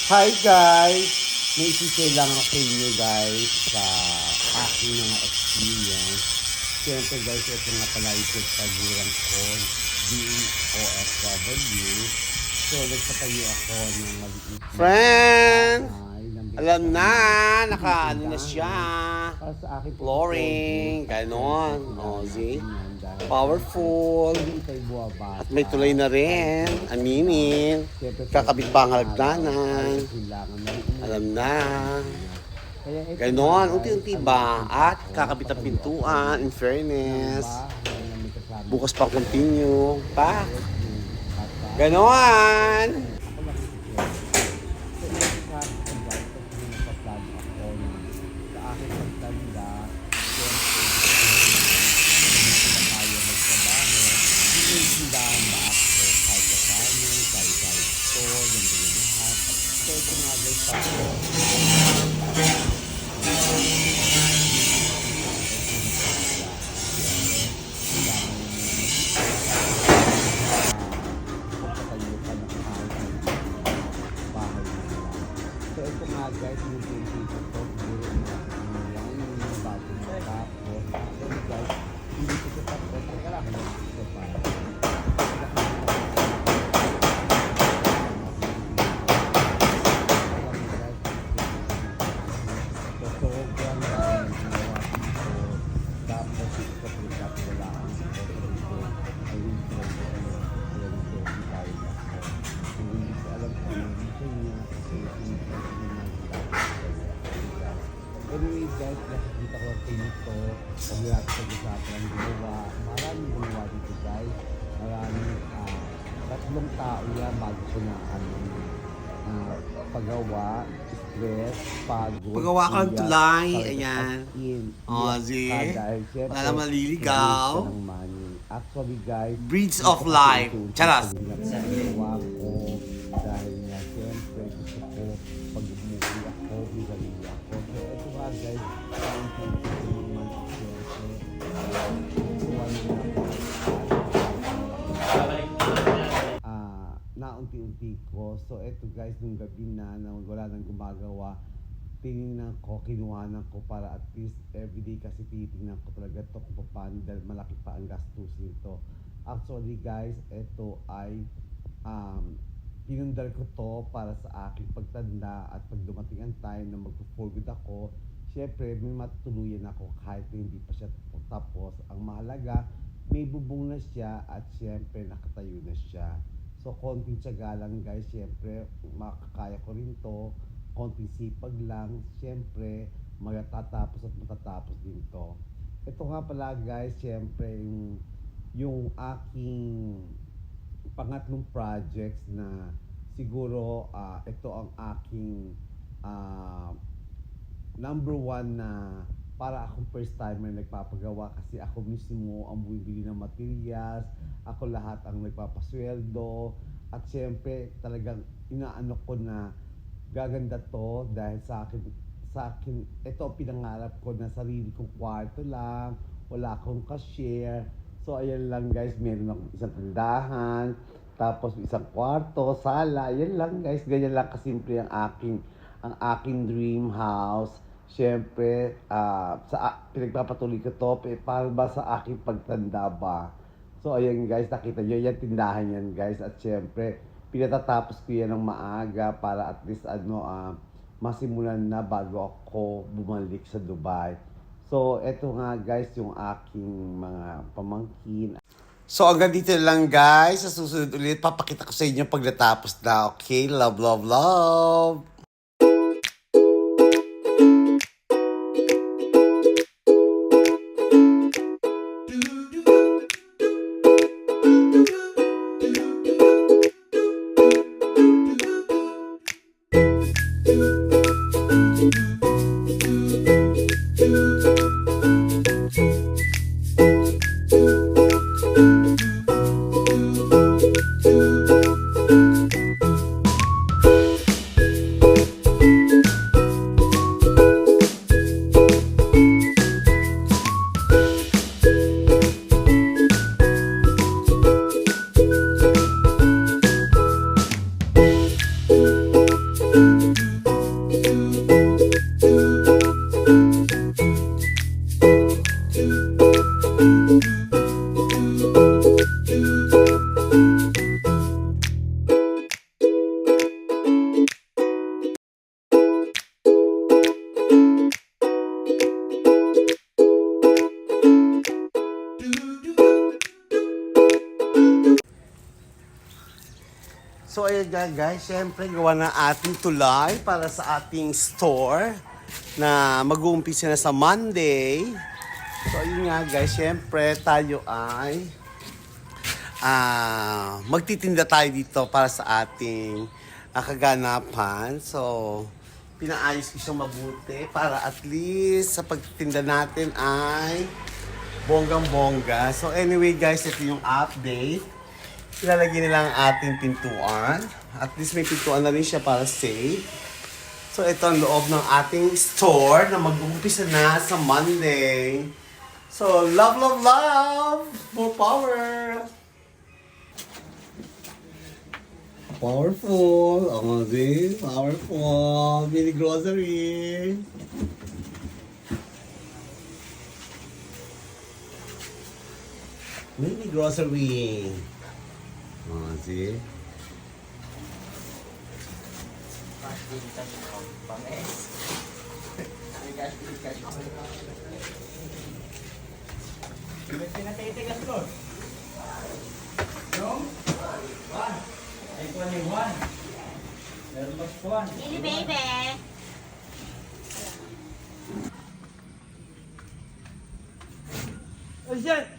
Hi guys! May isisay lang ako sa inyo guys sa aking mga experience. Siyempre guys, ito nga pala ito pagurang ko, DOFW. So, nagpatayo ako ng maliit na Friend! bahay ng Alam na, bintana. nakaano na siya. Para sa akin po, Flooring, ganon. O, see? Dahil Powerful. hindi tayo buwabasa. At may tulay na rin. Aminin. Kakabit pa ang halagdanan. Alam na. Ganon, unti-unti ba? At kakabit ang pintuan, in fairness. Bukas pa continue. Pa. Ganon! Guys, yung pinto ko, siguro yan, yung bago na tapos. So guys, hindi ko sa tapos. Teka lang, ito pa. So, sobrang dami ng ginawa dito. Tapos, ito pa rin wala ang ito. Ayun ko tayo na ako. Hindi ko alam kung ano dito niya. Anyway guys, nakikita ko ang pinito. Kung lahat sa usapan ang ginawa. Maraming ginawa dito guys. Maraming tatlong tao yan bago ko na paggawa, stress, pagod. Paggawa ka ng tulay, ayan. Oh, see? Wala naman maliligaw. Actually guys, Breeds of life. Charas. Ginawa ko dahil nga siyempre gusto ko pag umuwi ako, bigaling ako. So ito nga guys, naunti-unti ko. So ito guys, nung gabi na wala nang gumagawa, tinignan ko, kinuhanan ko para at least everyday kasi titignan ko talaga to kung paano dahil malaki pa ang gastos nito. Actually guys, ito ay pinundar ko to para sa aking pagtanda at pag dumating ang time na mag-for good ako, syempre may matutuluyan ako kahit hindi pa siya tapos. Ang mahalaga, may bubong na siya at syempre nakatayo na siya. So konting tiyaga lang guys, syempre makakaya ko rin to. Konting sipag lang, syempre matatapos at matatapos din to. Ito nga pala guys, syempre yung aking pangatlong projects na siguro ito ang aking number one na para akong first timer nagpapagawa kasi ako mismo ang bumibili ng materials, ako lahat ang nagpapasweldo at syempre talagang inaano ko na gaganda to dahil sa akin ito pinangarap ko na sarili kong kwarto lang, wala akong cashier. So ayan lang guys, meron akong isang tindahan, tapos isang kwarto, sala, ayan lang guys, ganyan lang kasimple ang aking dream house. Siyempre, pinagpapatuloy ko to para ba sa aking pagtanda ba. So ayan guys, nakita nyo, yan tindahan yan guys. At siyempre, pinatatapos ko yan ng maaga para at least masimulan na bago ako bumalik sa Dubai. So eto nga guys, yung aking mga pamangkin. So hanggang dito lang guys. Sa susunod ulit, papakita ko sa inyo pag natapos na. Okay? Love, love, love! So ayun nga guys, syempre gawa ng ating tulay para sa ating store na mag-uumpisa na sa Monday. So ayun nga guys, syempre tayo ay magtitinda tayo dito para sa ating kaganapan. So pinaayos ko siyang mabuti para at least sa pagtitinda natin ay bonggang-bongga. So anyway guys, ito yung update. Ilalagay nila ang ating pintuan. At least may pintuan na rin siya para safe. So ito ang loob ng ating store na mag-uumpisa na sa Monday. So love, love, love! More power! Powerful! Oh, see? Powerful! Mini grocery! Mini grocery! Oh, see? Ini baby. Ayan!